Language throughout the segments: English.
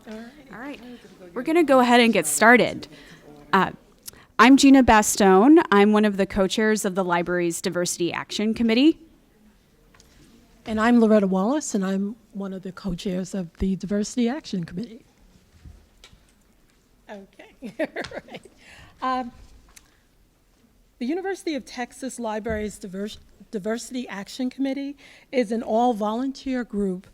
All right, we're going to go ahead and get started. I'm Gina Bastone. I'm one of the co-chairs of the library's Diversity Action Committee. And I'm Loretta Wallace, and I'm one of the co-chairs of the Diversity Action Committee. Okay, right. The University of Texas Library's Diversity Action Committee is an all-volunteer group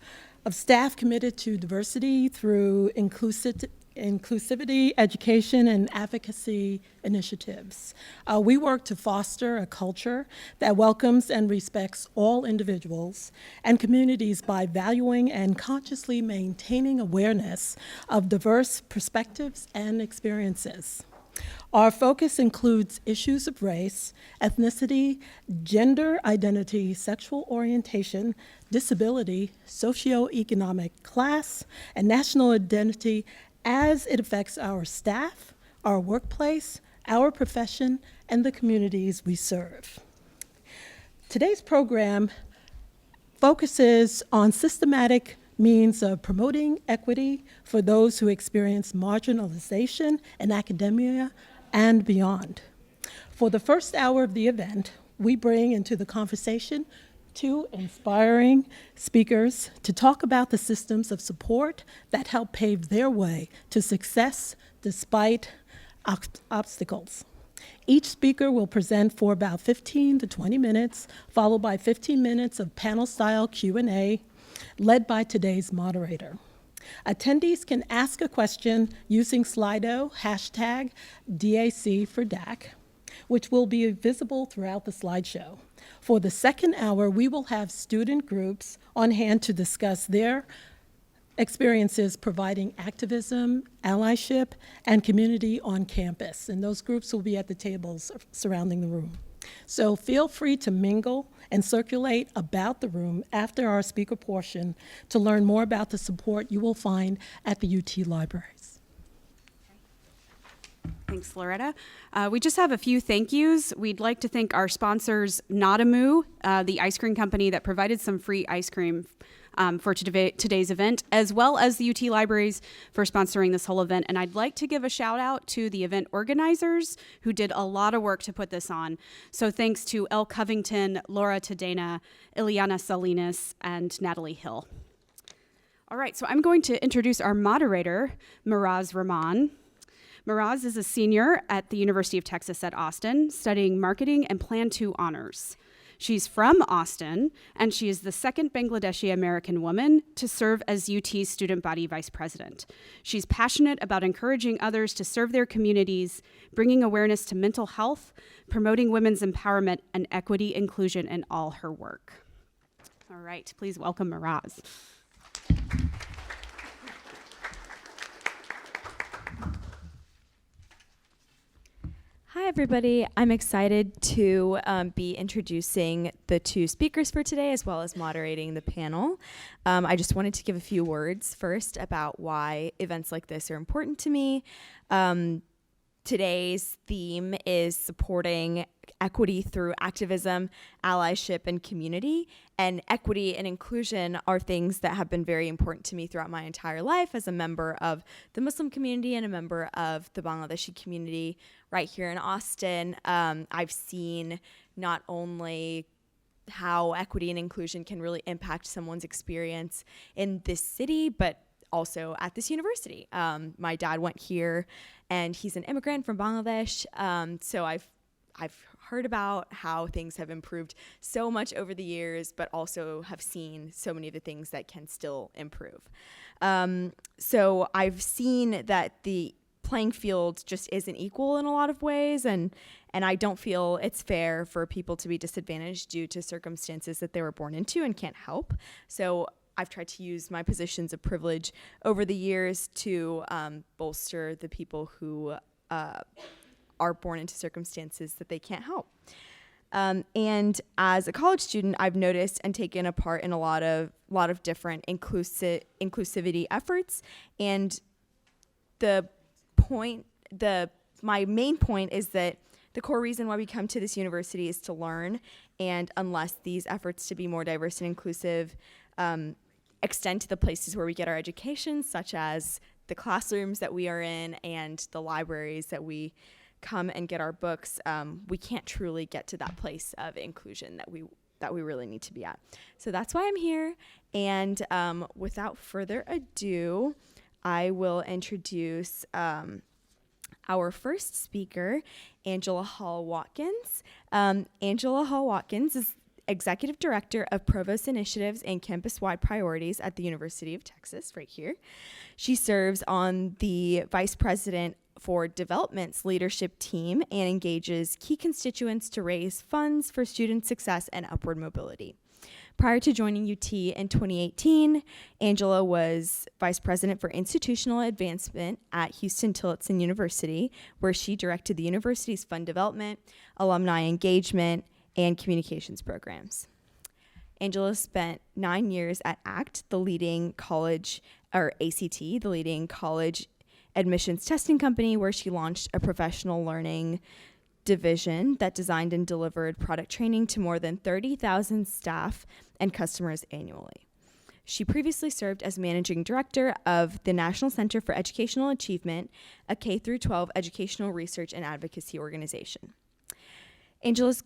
of staff committed to diversity through inclusivity, education, and advocacy initiatives. We work to foster a culture that welcomes and respects all individuals and communities by valuing and consciously maintaining awareness of diverse perspectives and experiences. Our focus includes issues of race, ethnicity, gender identity, sexual orientation, disability, socioeconomic class, and national identity as it affects our staff, our workplace, our profession, and the communities we serve. Today's program focuses on systematic means of promoting equity for those who experience marginalization in academia and beyond. For the first hour of the event, we bring into the conversation two inspiring speakers to talk about the systems of support that help pave their way to success despite obstacles. Each speaker will present for about 15 to 20 minutes, followed by 15 minutes of panel-style Q&A, led by today's moderator. Attendees can ask a question using Slido, hashtag DAC for DAC, which will be visible throughout the slideshow. For the second hour, we will have student groups on hand to discuss their experiences providing activism, allyship, and community on campus. And those groups will be at the tables surrounding the room. So feel free to mingle and circulate about the room after our speaker portion to learn more about the support you will find at the UT libraries. Thanks, Loretta. We just have a few thank yous. We'd like to thank our sponsors, Nadamu, the ice cream company that provided some free ice cream for today's event, as well as the UT Libraries for sponsoring this whole event. And I'd like to give a shout out to the event organizers who did a lot of work to put this on. So thanks to Elle Covington, Laura Tadena, Ileana Salinas, and Natalie Hill. All right, so I'm going to introduce our moderator, Marazz Rahman. Mehraz is a senior at the University of Texas at Austin, studying marketing and Plan 2 honors. She's from Austin, and she is the second Bangladeshi American woman to serve as UT's student body vice president. She's passionate about encouraging others to serve their communities, bringing awareness to mental health, promoting women's empowerment, and equity inclusion in all her work. All right, please welcome Mehraz. Hi, everybody. I'm excited to be introducing the two speakers for today, as well as moderating the panel. I just wanted to give a few words first about why events like this are important to me. Today's theme is supporting equity through activism, allyship, and community. And equity and inclusion are things that have been very important to me throughout my entire life as a member of the Muslim community and a member of the Bangladeshi community right here in Austin. I've seen not only how equity and inclusion can really impact someone's experience in this city, but also at this university. My dad went here, and he's an immigrant from Bangladesh, so I've heard about how things have improved so much over the years, but also have seen so many of the things that can still improve. So I've seen that the playing field just isn't equal in a lot of ways, and I don't feel it's fair for people to be disadvantaged due to circumstances that they were born into and can't help. So I've tried to use my positions of privilege over the years to bolster the people who are born into circumstances that they can't help. And as a college student, I've noticed and taken a part in a lot of different inclusivity efforts. And my main point is that the core reason why we come to this university is to learn. And unless these efforts to be more diverse and inclusive extend to the places where we get our education, such as the classrooms that we are in and the libraries that we come and get our books, we can't truly get to that place of inclusion that we really need to be at. So that's why I'm here. And without further ado, I will introduce our first speaker, Angela Hall-Watkins. Angela Hall-Watkins is Executive Director of Provost Initiatives and Campus-Wide Priorities at the University of Texas, right here. She serves on the Vice President for Development's leadership team and engages key constituents to raise funds for student success and upward mobility. Prior to joining UT in 2018, Angela was Vice President for Institutional Advancement at Houston-Tillotson University, where she directed the university's fund development, alumni engagement, and communications programs. Angela spent 9 years at ACT, the leading college, or ACT, the leading college admissions testing company, where she launched a professional learning division that designed and delivered product training to more than 30,000 staff and customers annually. She previously served as managing director of the National Center for Educational Achievement, a K-12 educational research and advocacy organization. Angela's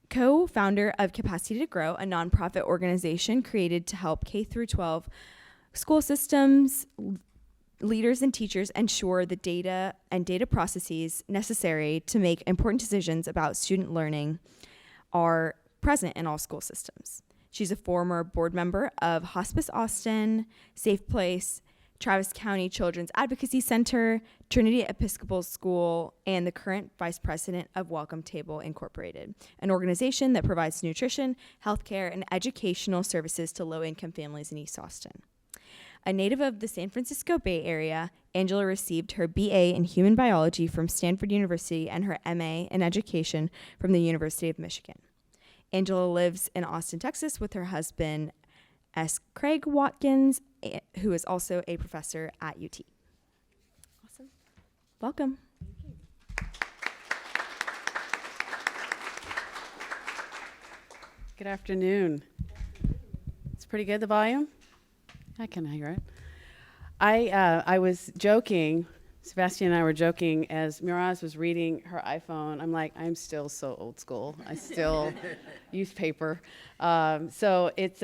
co-founder of Capacity to Grow, a nonprofit organization created to help K-12 school systems, leaders and teachers ensure the data and data processes necessary to make important decisions about student learning are present in all school systems. She's a former board member of Hospice Austin, Safe Place, Travis County Children's Advocacy Center, Trinity Episcopal School, and the current vice president of Welcome Table Incorporated, an organization that provides nutrition, healthcare, and educational services to low-income families in East Austin. A native of the San Francisco Bay Area, Angela received her BA in Human Biology from Stanford University and her MA in Education from the University of Michigan. Angela lives in Austin, Texas with her husband, S. Craig Watkins, who is also a professor at UT. Awesome. Welcome. Good afternoon. It's pretty good, the volume? I can hear it. I was joking, Sebastián and I were joking as Mehraz was reading her iPhone. I'm like, I'm still so old school. I still use paper. So it's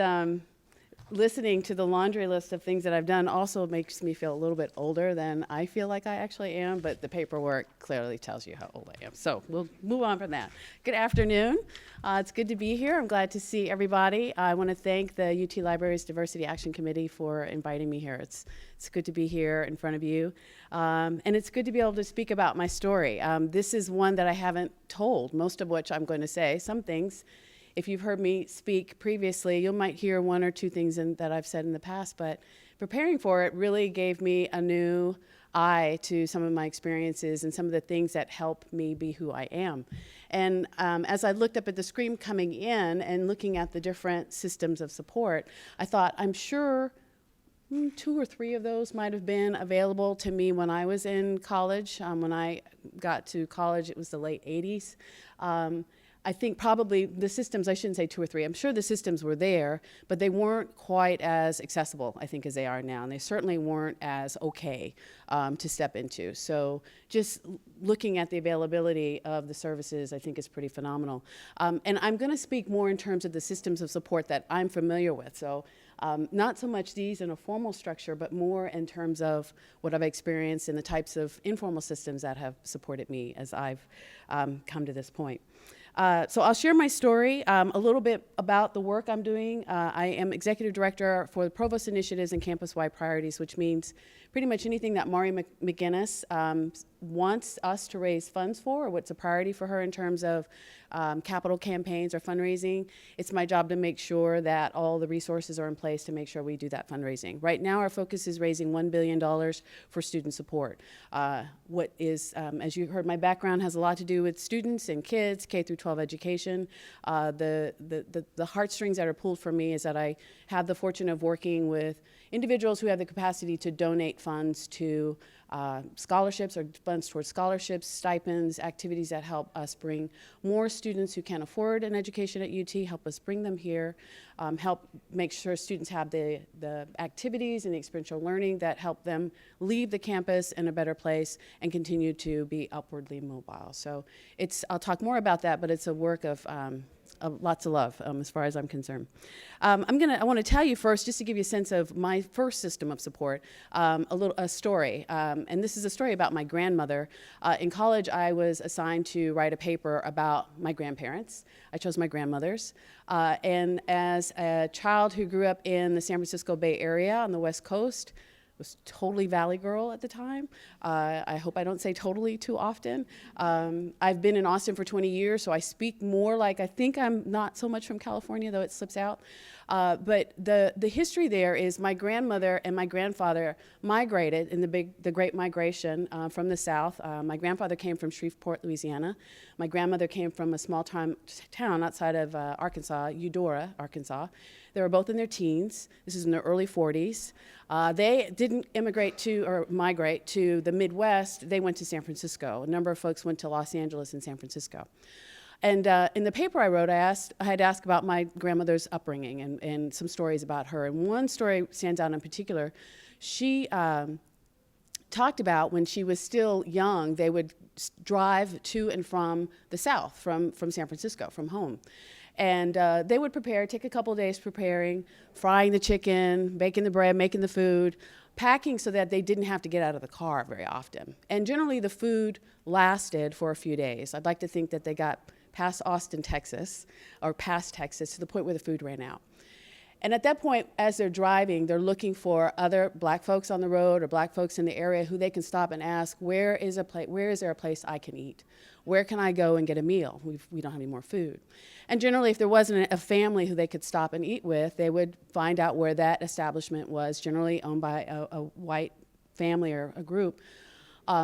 listening to the laundry list of things that I've done also makes me feel a little bit older than I feel like I actually am, but the paperwork clearly tells you how old I am. So we'll move on from that. Good afternoon. It's good to be here. I'm glad to see everybody. I want to thank the UT Libraries Diversity Action Committee for inviting me here. It's good to be here in front of you. And it's good to be able to speak about my story. This is one that I haven't told, most of which I'm going to say. Some things, if you've heard me speak previously, you might hear one or two things that I've said in the past, but preparing for it really gave me a new eye to some of my experiences and some of the things that help me be who I am. And as I looked up at the screen coming in and looking at the different systems of support, I thought, I'm sure 2 or 3 of those might have been available to me when I was in college. When I got to college, it was the late 80s. I think probably the systems, I shouldn't say 2 or 3, I'm sure the systems were there, but they weren't quite as accessible, I think, as they are now. And they certainly weren't as okay to step into. So just looking at the availability of the services, I think is pretty phenomenal. And I'm going to speak more in terms of the systems of support that I'm familiar with. So not so much these in a formal structure, but more in terms of what I've experienced and the types of informal systems that have supported me as I've come to this point. So I'll share my story, a little bit about the work I'm doing. I am Executive Director for the Provost Initiatives and Campus-Wide Priorities, which means pretty much anything that Mari McGinnis wants us to raise funds for, or what's a priority for her in terms of capital campaigns or fundraising. It's my job to make sure that all the resources are in place to make sure we do that fundraising. Right now, our focus is raising $1 billion for student support. What is, as you heard, my background has a lot to do with students and kids, K-12 education. The heartstrings that are pulled for me is that I have the fortune of working with individuals who have the capacity to donate funds to scholarships or funds towards scholarships, stipends, activities that help us bring more students who can't afford an education at UT, help us bring them here, help make sure students have the activities and the experiential learning that help them leave the campus in a better place and continue to be upwardly mobile. So I'll talk more about that, but it's a work of lots of love as far as I'm concerned. I want to tell you first, just to give you a sense of my first system of support, a story. And this is a story about my grandmother. In college, I was assigned to write a paper about my grandparents. I chose my grandmothers. And as a child who grew up in the San Francisco Bay Area on the West Coast, was totally Valley girl at the time. I hope I don't say totally too often. I've been in Austin for 20 years, so I speak more like I think I'm not so much from California, though it slips out. But the history there is my grandmother and my grandfather migrated in the Great Migration from the South. My grandfather came from Shreveport, Louisiana. My grandmother came from a small town outside of Arkansas, Eudora, Arkansas. They were both in their teens. This is in their early 40s. They didn't migrate to the Midwest. They went to San Francisco. A number of folks went to Los Angeles and San Francisco. And in the paper I wrote, I had asked about my grandmother's upbringing and some stories about her. And one story stands out in particular. She talked about when she was still young, they would drive to and from the South, from San Francisco, from home. And they would take a couple of days preparing, frying the chicken, baking the bread, making the food, packing so that they didn't have to get out of the car very often. And generally the food lasted for a few days. I'd like to think that they got past Austin, Texas, or past Texas to the point where the food ran out. And at that point, as they're driving, they're looking for other black folks on the road or black folks in the area who they can stop and ask, where is there a place I can eat? Where can I go and get a meal? We don't have any more food. And generally, if there wasn't a family who they could stop and eat with, they would find out where that establishment was, generally owned by a white family or a group.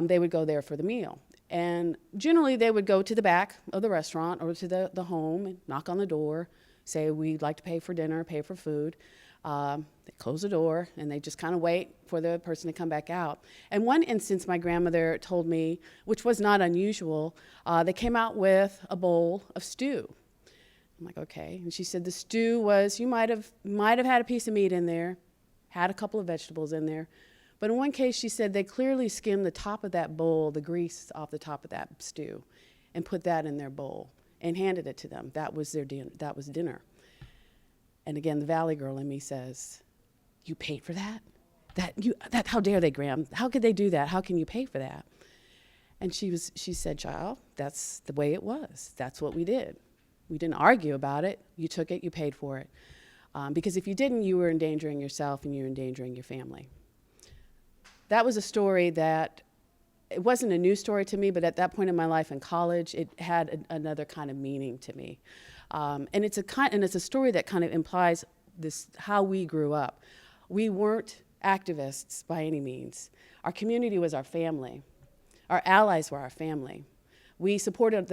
They would go there for the meal. And generally, they would go to the back of the restaurant or to the home and knock on the door, say, we'd like to pay for dinner, pay for food. They close the door, and they just kind of wait for the person to come back out. And one instance my grandmother told me, which was not unusual, they came out with a bowl of stew. I'm like, okay. And she said the stew was, you might have had a piece of meat in there, had a couple of vegetables in there. But in one case, she said they clearly skimmed the top of that bowl, the grease off the top of that stew, and put that in their bowl and handed it to them. That was their dinner. And again, the Valley girl in me says, you paid for that? How dare they, Graham? How could they do that? How can you pay for that? And she said, child, that's the way it was. That's what we did. We didn't argue about it. You took it, you paid for it. Because if you didn't, you were endangering yourself and you were endangering your family. That was a story that, it wasn't a new story to me, but at that point in my life in college, it had another kind of meaning to me. And it's a story that kind of implies how we grew up. We weren't activists by any means. Our community was our family. Our allies were our family. We were supported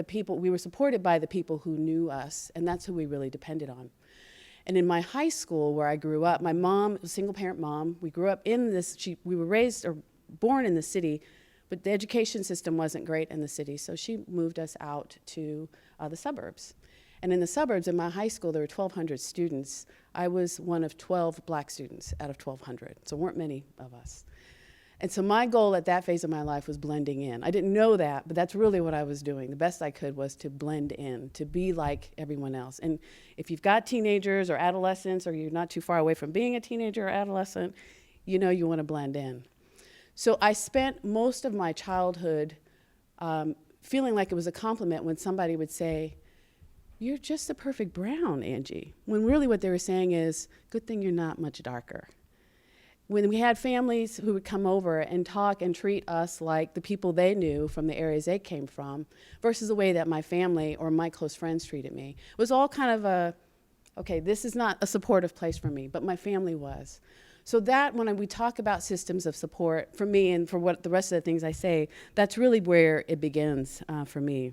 by the people who knew us, and that's who we really depended on. And in my high school where I grew up, my mom was a single-parent mom. We grew up we were raised or born in the city, but the education system wasn't great in the city, so she moved us out to the suburbs. And in the suburbs, in my high school, there were 1,200 students. I was one of 12 black students out of 1,200, so weren't many of us. And so my goal at that phase of my life was blending in. I didn't know that, but that's really what I was doing. The best I could was to blend in, to be like everyone else. And if you've got teenagers or adolescents, or you're not too far away from being a teenager or adolescent, you know you want to blend in. So I spent most of my childhood feeling like it was a compliment when somebody would say, you're just the perfect brown, Angie. When really what they were saying is, good thing you're not much darker. When we had families who would come over and talk and treat us like the people they knew from the areas they came from versus the way that my family or my close friends treated me, it was all kind of okay, this is not a supportive place for me, but my family was. So that when we talk about systems of support, for me and for what the rest of the things I say, that's really where it begins for me.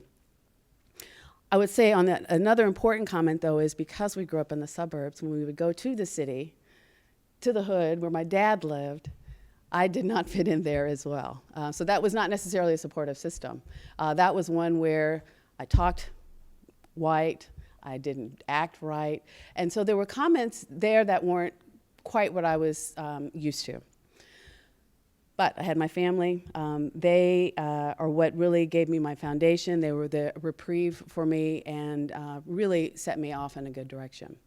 I would say on that, another important comment though is because we grew up in the suburbs, when we would go to the city, to the hood where my dad lived, I did not fit in there as well. So that was not necessarily a supportive system. That was one where I talked white, I didn't act right, and so there were comments there that weren't quite what I was used to. But I had my family. They are what really gave me my foundation. They were the reprieve for me and really set me off in a good direction.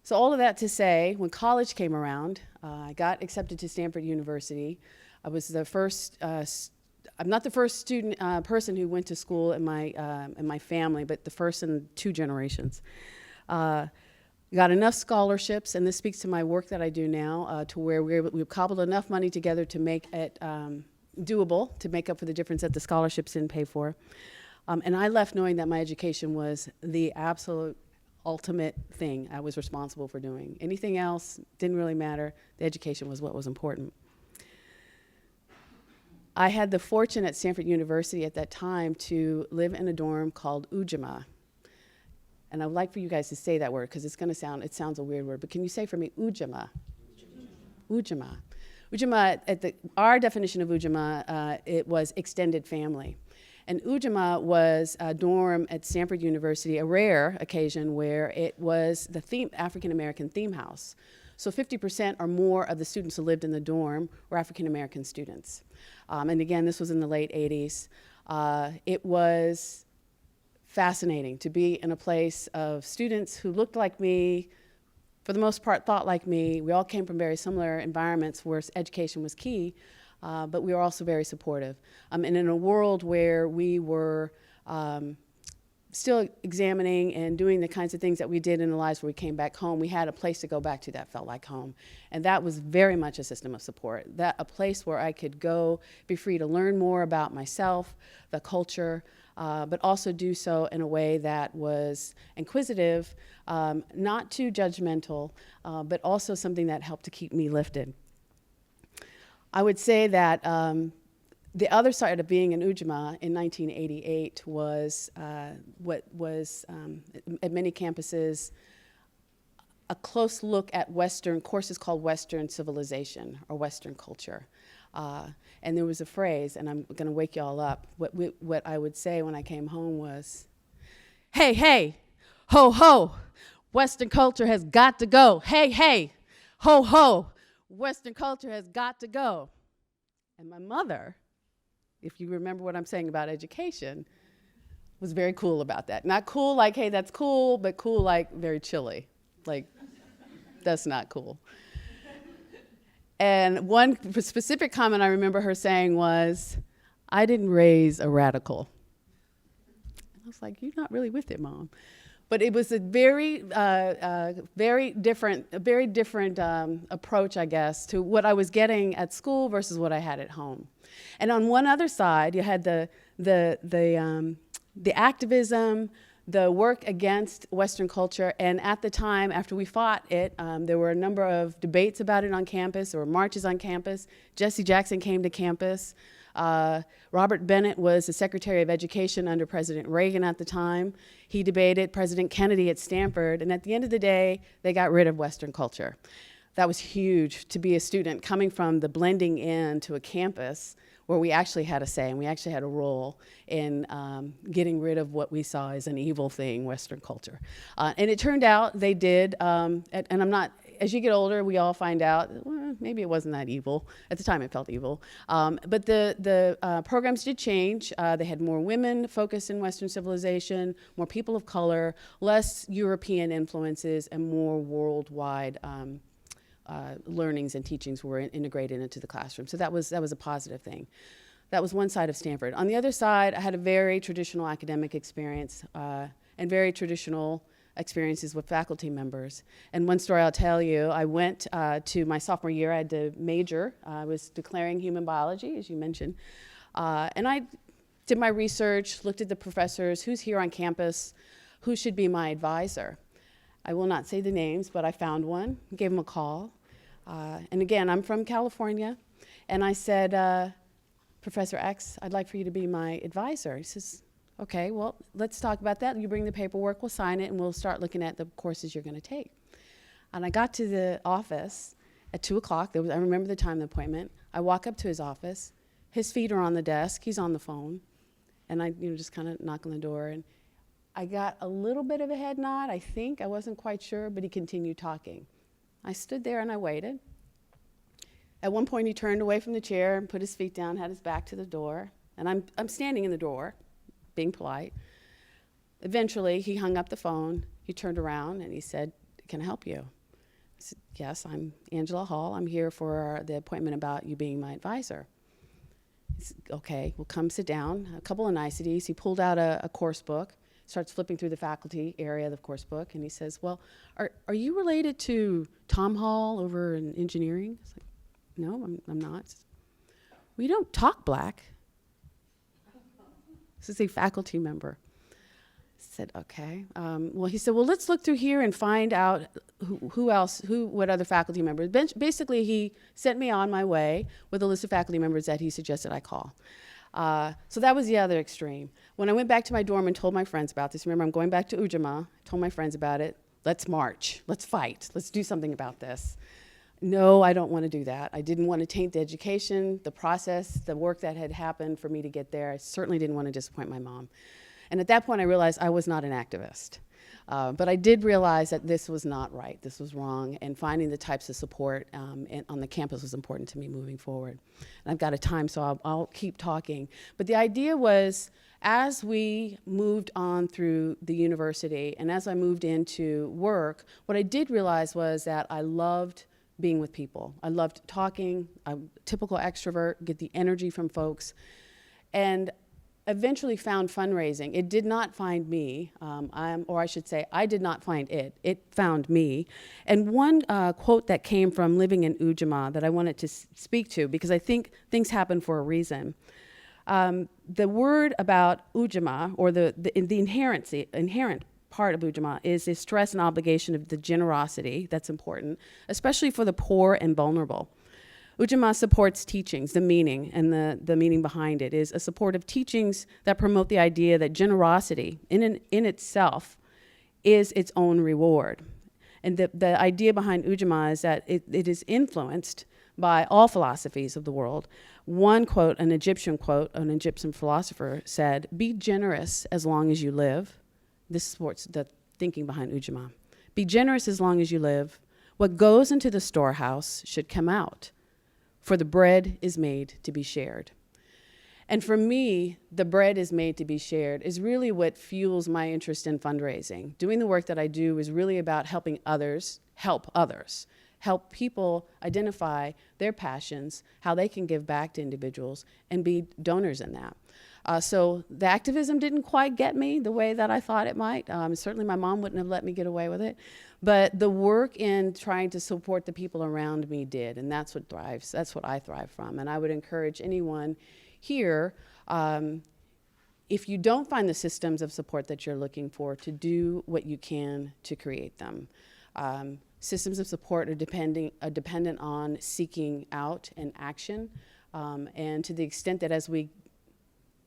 So all of that to say, when college came around, I got accepted to Stanford University. I was the first, I'm not the first student, person who went to school in my family, but the first in 2 generations. Got enough scholarships, and this speaks to my work that I do now, to where we've cobbled enough money together to make it doable, to make up for the difference that the scholarships didn't pay for. And I left knowing that my education was the absolute ultimate thing I was responsible for doing. Anything else didn't really matter. The education was what was important. I had the fortune at Stanford University at that time to live in a dorm called Ujamaa. And I would like for you guys to say that word because it sounds a weird word, but can you say for me, Ujamaa? Ujamaa. Ujamaa, our definition of Ujamaa, it was extended family. And Ujamaa was a dorm at Stanford University, a rare occasion where it was the African-American theme house. So 50% or more of the students who lived in the dorm were African-American students. And again, this was in the late 80s. It was fascinating to be in a place of students who looked like me, for the most part thought like me. We all came from very similar environments where education was key. But we were also very supportive. And in a world where we were still examining and doing the kinds of things that we did in the lives where we came back home, we had a place to go back to that felt like home. And that was very much a system of support. A place where I could go, be free to learn more about myself, the culture, but also do so in a way that was inquisitive, not too judgmental, but also something that helped to keep me lifted. I would say that the other side of being in Ujamaa in 1988 was what was, at many campuses, a close look at courses called Western civilization or Western culture. And there was a phrase, and I'm going to wake you all up. What I would say when I came home was, hey, hey, ho, ho, Western culture has got to go. Hey, hey, ho, ho. Western culture has got to go. And my mother, if you remember what I'm saying about education, was very cool about that. Not cool like, hey, that's cool, but cool like very chilly. Like, that's not cool. And one specific comment I remember her saying was, I didn't raise a radical. And I was like, you're not really with it, Mom. But it was a very different approach, I guess, to what I was getting at school versus what I had at home. And on one other side, you had the activism, the work against Western culture. And at the time, after we fought it, there were a number of debates about it on campus. There were marches on campus. Jesse Jackson came to campus. Robert Bennett was the Secretary of Education under President Reagan at the time. He debated President Kennedy at Stanford, and at the end of the day, they got rid of Western culture. That was huge to be a student coming from the blending in to a campus where we actually had a say and we actually had a role in getting rid of what we saw as an evil thing, Western culture. And it turned out they did, and I'm not, as you get older, we all find out, well, maybe it wasn't that evil. At the time, it felt evil. But the programs did change. They had more women focused in Western civilization, more people of color, less European influences, and more worldwide learnings and teachings were integrated into the classroom. So that was a positive thing. That was one side of Stanford. On the other side, I had a very traditional academic experience and very traditional experiences with faculty members. And one story I'll tell you, I went to my sophomore year, I had to major. I was declaring human biology, as you mentioned. And I did my research, looked at the professors, who's here on campus, who should be my advisor. I will not say the names, but I found one, gave him a call. And again, I'm from California. And I said, Professor X, I'd like for you to be my advisor. He says, okay, well, let's talk about that. You bring the paperwork, we'll sign it, and we'll start looking at the courses you're going to take. And I got to the office, at 2 o'clock. I remember the time of the appointment. I walk up to his office. His feet are on the desk. He's on the phone. And I just kind of knock on the door. And I got a little bit of a head nod, I think. I wasn't quite sure, but he continued talking. I stood there and I waited. At one point, he turned away from the chair and put his feet down, had his back to the door. And I'm standing in the door, being polite. Eventually, he hung up the phone. He turned around and he said, "Can I help you?" I said, "Yes, I'm Angela Hall. I'm here for the appointment about you being my advisor." He said, "Okay, well, come sit down." A couple of niceties. He pulled out a course book, starts flipping through the faculty area of the course book, and he says, "Well, are you related to Tom Hall over in engineering?" I was like, "No, I'm not." He says, "Well, you don't talk black." This is a faculty member. I said, "Okay." Well, he said, "Well, let's look through here and find out what other faculty members." Basically, he sent me on my way with a list of faculty members that he suggested I call. So that was the other extreme. When I went back to my dorm and told my friends about this, remember, I'm going back to Ujamaa, told my friends about it. Let's march, let's fight, let's do something about this. No, I don't want to do that. I didn't want to taint the education, the process, the work that had happened for me to get there. I certainly didn't want to disappoint my mom. And at that point, I realized I was not an activist. But I did realize that this was not right, this was wrong, and finding the types of support on the campus was important to me moving forward. And I've got a time, so I'll keep talking. But the idea was, as we moved on through the university, and as I moved into work, what I did realize was that I loved being with people. I loved talking. I'm a typical extrovert, get the energy from folks, and eventually found fundraising. It did not find me, or I should say, I did not find it. It found me. And one quote that came from living in Ujamaa that I wanted to speak to, because I think things happen for a reason. The word about Ujamaa, or the inherent part of Ujamaa, is the stress and obligation of the generosity that's important, especially for the poor and vulnerable. Ujamaa supports teachings, the meaning, and the meaning behind it is a support of teachings that promote the idea that generosity in itself is its own reward. And the idea behind Ujamaa is that it is influenced by all philosophies of the world. One quote, an Egyptian philosopher said, "Be generous as long as you live." This supports the thinking behind Ujamaa. "Be generous as long as you live. What goes into the storehouse should come out, for the bread is made to be shared." And for me, the bread is made to be shared is really what fuels my interest in fundraising. Doing the work that I do is really about helping others, help people identify their passions, how they can give back to individuals, and be donors in that. So the activism didn't quite get me the way that I thought it might. Certainly my mom wouldn't have let me get away with it. But the work in trying to support the people around me did, and that's what I thrive from. And I would encourage anyone here, if you don't find the systems of support that you're looking for, to do what you can to create them. Systems of support are dependent on seeking out and action. And to the extent that as we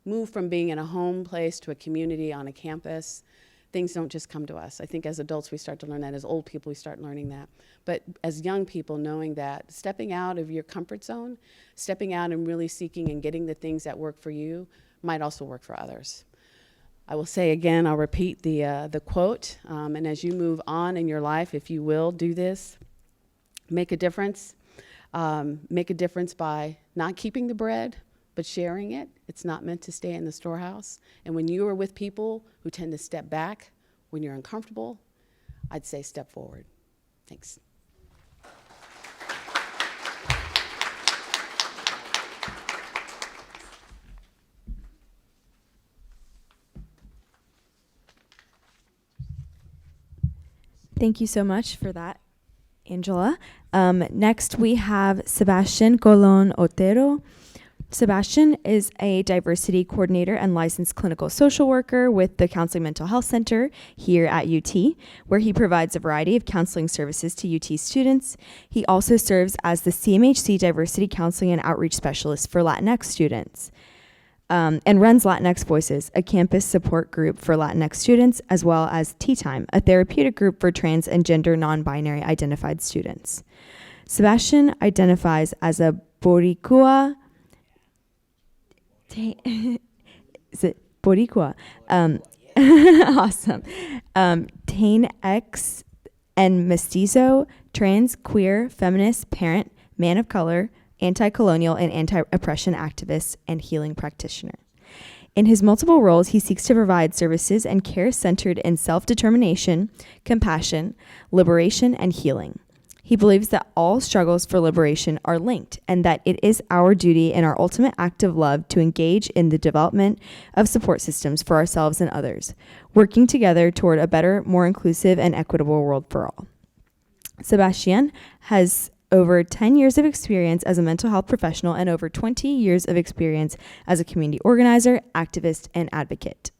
move from being in a home place to a community on a campus, things don't just come to us. I think as adults we start to learn that. As old people we start learning that. But as young people, knowing that stepping out of your comfort zone, stepping out and really seeking and getting the things that work for you might also work for others. I will say again, I'll repeat the quote, and as you move on in your life, if you will, do this. Make a difference. Make a difference by not keeping the bread, but sharing it. It's not meant to stay in the storehouse. And when you are with people who tend to step back when you're uncomfortable, I'd say step forward. Thanks. Thank you so much for that, Angela. Next, we have Sebastián Colón-Otero. Sebastián is a diversity coordinator and licensed clinical social worker with the Counseling Mental Health Center here at UT, where he provides a variety of counseling services to UT students. He also serves as the CMHC Diversity Counseling and Outreach Specialist for Latinx students, and runs Latinx Voices, a campus support group for Latinx students, as well as Tea Time, a therapeutic group for trans and gender non-binary identified students. Sebastián identifies as a Boricua. Is it Boricua? Awesome. Tain X and mestizo, trans, queer, feminist, parent, man of color, anti-colonial and anti-oppression activist, and healing practitioner. In his multiple roles, he seeks to provide services and care centered in self-determination, compassion, liberation, and healing. He believes that all struggles for liberation are linked and that it is our duty and our ultimate act of love to engage in the development of support systems for ourselves and others, working together toward a better, more inclusive, and equitable world for all. Sebastián has over 10 years of experience as a mental health professional and over 20 years of experience as a community organizer, activist, and advocate.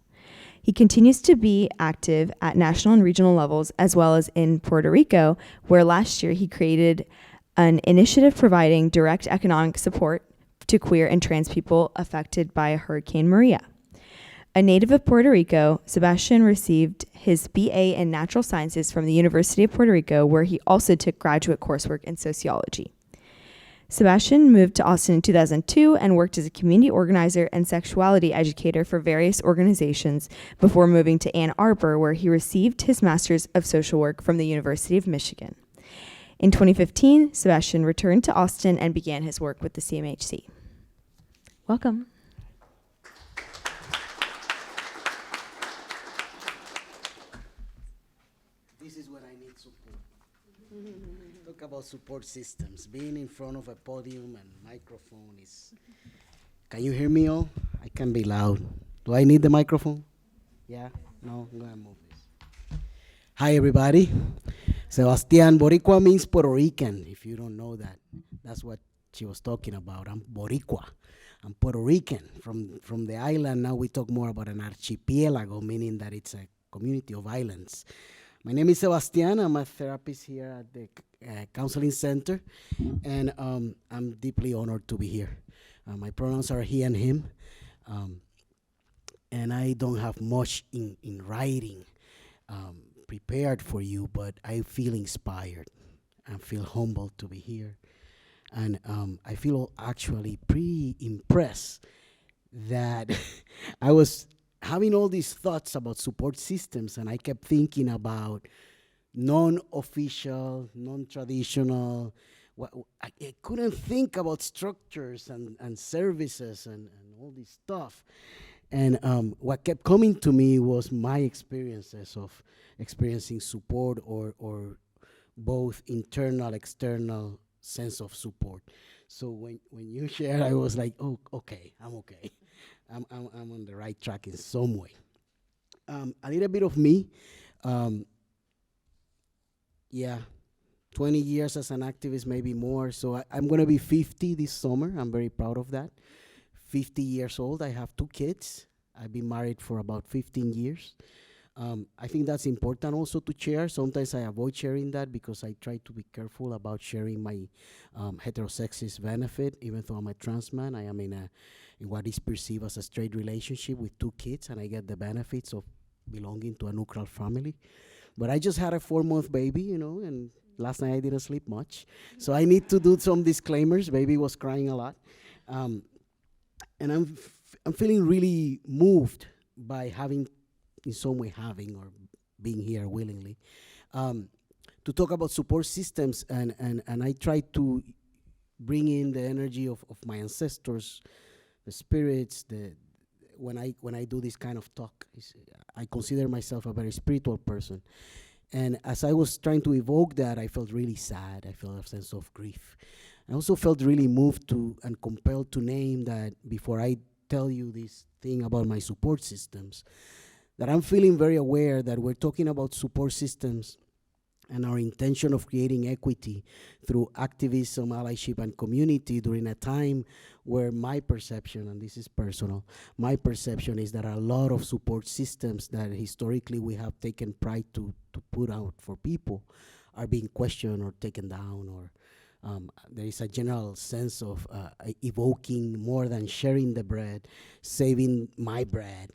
He continues to be active at national and regional levels, as well as in Puerto Rico, where last year he created an initiative providing direct economic support to queer and trans people affected by Hurricane Maria. A native of Puerto Rico, Sebastián received his BA in Natural Sciences from the University of Puerto Rico, where he also took graduate coursework in sociology. Sebastián moved to Austin in 2002 and worked as a community organizer and sexuality educator for various organizations before moving to Ann Arbor, where he received his Master's of Social Work from the University of Michigan. In 2015, Sebastián returned to Austin and began his work with the CMHC. Welcome. This is when I need support. Talk about support systems. Being in front of a podium and microphone is... Can you hear me all? I can be loud. Do I need the microphone? Yeah? No? I'm gonna move this. Hi, everybody. Sebastián, Boricua means Puerto Rican. If you don't know that, that's what she was talking about. I'm Boricua. I'm Puerto Rican. From the island, now we talk more about an archipelago, meaning that it's a community of islands. My name is Sebastián. I'm a therapist here at the Counseling Center, and I'm deeply honored to be here. My pronouns are he and him, and I don't have much in writing prepared for you, but I feel inspired. I feel humbled to be here, and I feel actually pretty impressed that I was having all these thoughts about support systems, and I kept thinking about non-official, non-traditional. I couldn't think about structures and services and all this stuff. And what kept coming to me was my experiences of experiencing support or both internal, external sense of support. So when you shared, I was like, oh, okay, I'm okay. I'm on the right track in some way. A little bit of me. 20 years as an activist, maybe more. So I'm going to be 50 this summer. I'm very proud of that. 50 years old. I have 2 kids. I've been married for about 15 years. I think that's important also to share. Sometimes I avoid sharing that because I try to be careful about sharing my heterosexist benefit. Even though I'm a trans man, I am in what is perceived as a straight relationship with 2 kids, and I get the benefits of belonging to a nuclear family. But I just had a 4-month baby, and last night I didn't sleep much. So I need to do some disclaimers. Baby was crying a lot. And I'm feeling really moved by in some way or being here willingly, to talk about support systems, and I try to bring in the energy of my ancestors, the spirits. When I do this kind of talk, I consider myself a very spiritual person, and as I was trying to evoke that, I felt really sad. I felt a sense of grief. I also felt really moved and compelled to name that before I tell you this thing about my support systems, that I'm feeling very aware that we're talking about support systems and our intention of creating equity through activism, allyship, and community during a time where my perception, and this is personal, my perception is that a lot of support systems that historically we have taken pride to put out for people are being questioned or taken down, or there is a general sense of evoking more than sharing the bread, saving my bread,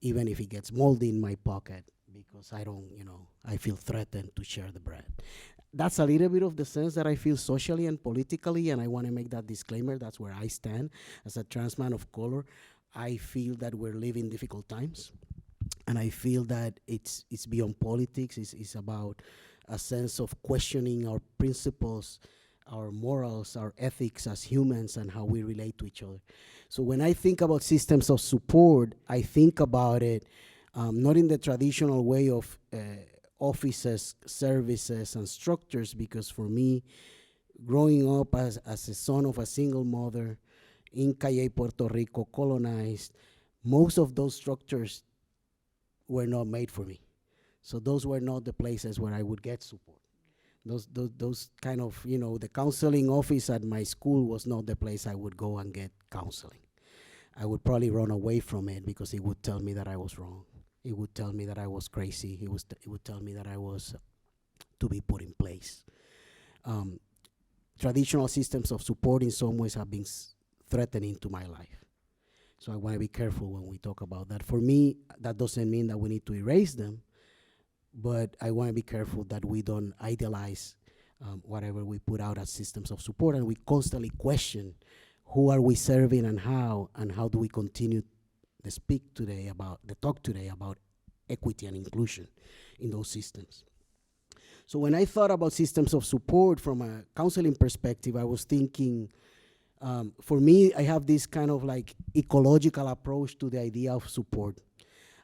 even if it gets moldy in my pocket, because I don't, I feel threatened to share the bread. that's a little bit of the sense that I feel socially and politically, and I want to make that disclaimer. That's where I stand as a trans man of color. I feel that we're living difficult times, and I feel that it's beyond politics. It's about a sense of questioning our principles, our morals, our ethics as humans, and how we relate to each other. So when I think about systems of support, I think about it not in the traditional way of offices, services, and structures, because for me, growing up as a son of a single mother in Calle, Puerto Rico, colonized, most of those structures were not made for me. So those were not the places where I would get support. Those kind of, the counseling office at my school was not the place I would go and get counseling. I would probably run away from it because it would tell me that I was wrong. It would tell me that I was crazy. It would tell me that I was to be put in place. Traditional systems of support in some ways have been threatening to my life. So I want to be careful when we talk about that. For me, that doesn't mean that we need to erase them, but I want to be careful that we don't idealize whatever we put out as systems of support, and we constantly question who are we serving and how do we continue the talk today about equity and inclusion in those systems. So when I thought about systems of support from a counseling perspective, I was thinking, for me, I have this kind of like ecological approach to the idea of support.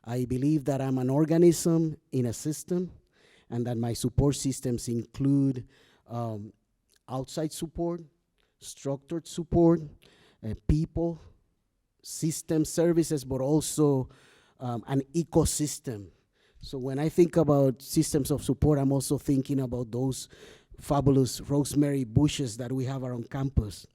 I believe that I'm an organism in a system, and that my support systems include outside support, structured support, people, system services, but also an ecosystem. So when I think about systems of support, I'm also thinking about those fabulous rosemary bushes that we have around campus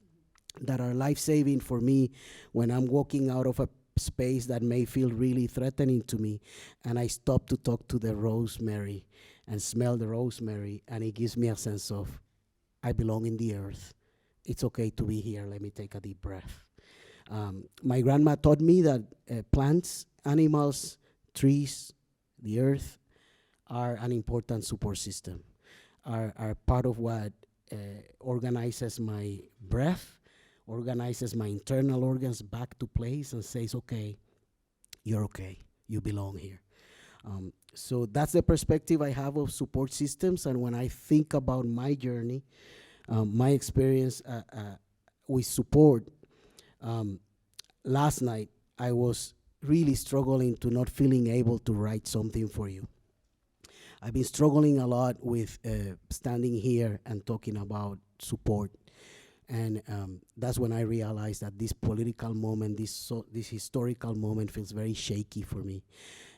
that are life-saving for me when I'm walking out of a space that may feel really threatening to me, and I stop to talk to the rosemary and smell the rosemary, and it gives me a sense of, I belong in the earth. It's okay to be here. Let me take a deep breath. My grandma taught me that plants, animals, trees, the earth are an important support system, are part of what organizes my breath, organizes my internal organs back to place and says, okay, you're okay, you belong here. So that's the perspective I have of support systems. And when I think about my journey, my experience with support, last night I was really struggling to not feeling able to write something for you. I've been struggling a lot with standing here and talking about support. And that's when I realized that this political moment, this historical moment feels very shaky for me.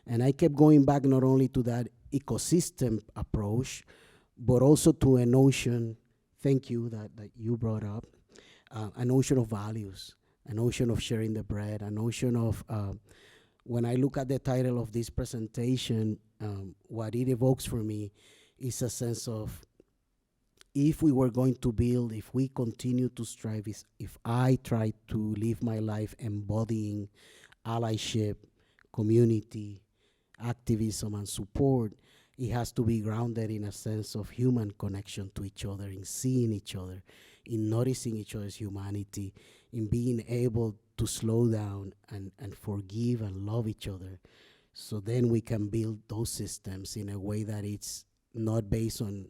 And I kept going back not only to that ecosystem approach, but also to a notion, thank you, that you brought up, a notion of values, a notion of sharing the bread, a notion of, when I look at the title of this presentation, what it evokes for me is a sense of, if we were going to build, if we continue to strive, if I try to live my life embodying allyship, community, activism, and support, it has to be grounded in a sense of human connection to each other, in seeing each other, in noticing each other's humanity, in being able to slow down and forgive and love each other. So then we can build those systems in a way that it's not based on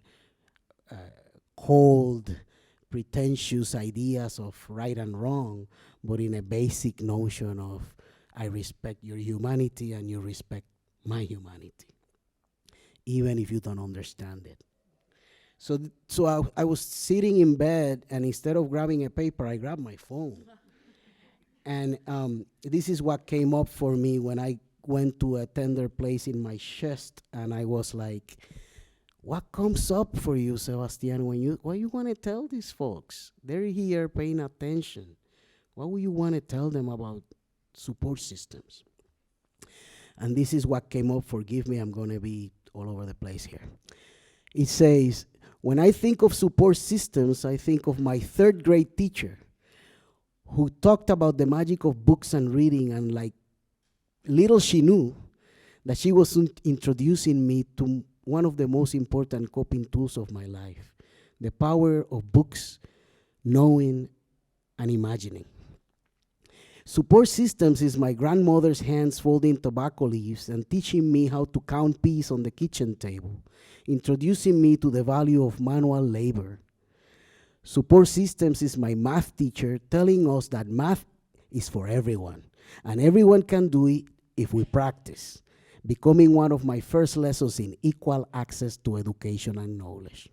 cold, pretentious ideas of right and wrong, but in a basic notion of, I respect your humanity and you respect my humanity, even if you don't understand it. So I was sitting in bed, and instead of grabbing a paper, I grabbed my phone. And this is what came up for me when I went to a tender place in my chest, and I was like, what comes up for you, Sebastián, what you want to tell these folks? They're here paying attention. What would you want to tell them about support systems? And this is what came up. Forgive me, I'm going to be all over the place here. It says, when I think of support systems, I think of my third grade teacher who talked about the magic of books and reading, and like little she knew that she was introducing me to one of the most important coping tools of my life. The power of books, knowing, and imagining. Support systems is my grandmother's hands folding tobacco leaves and teaching me how to count peas on the kitchen table, introducing me to the value of manual labor. Support systems is my math teacher telling us that math is for everyone, and everyone can do it if we practice, becoming one of my first lessons in equal access to education and knowledge.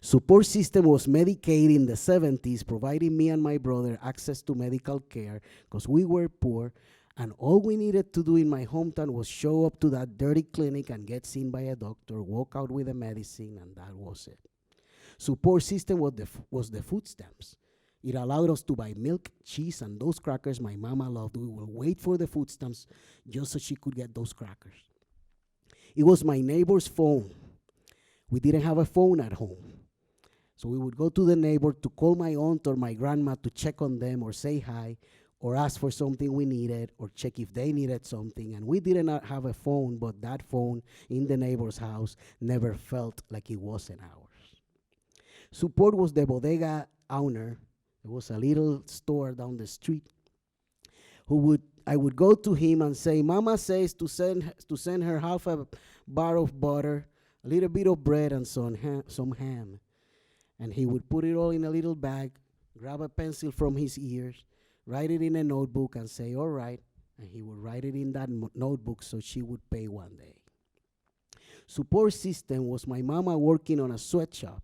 Support system was Medicaid in the 70s, providing me and my brother access to medical care because we were poor, and all we needed to do in my hometown was show up to that dirty clinic and get seen by a doctor, walk out with the medicine, and that was it. Support system was the food stamps. It allowed us to buy milk, cheese, and those crackers my mama loved. We would wait for the food stamps just so she could get those crackers. It was my neighbor's phone. We didn't have a phone at home. So we would go to the neighbor to call my aunt or my grandma to check on them or say hi or ask for something we needed or check if they needed something. And we did not have a phone, but that phone in the neighbor's house never felt like it wasn't ours. Support was the bodega owner. There was a little store down the street I would go to him and say, Mama says to send her half a bar of butter, a little bit of bread, and some ham. And he would put it all in a little bag, grab a pencil from his ears, write it in a notebook, and say, all right. And he would write it in that notebook so she would pay one day. Support system was my mama working on a sweatshop.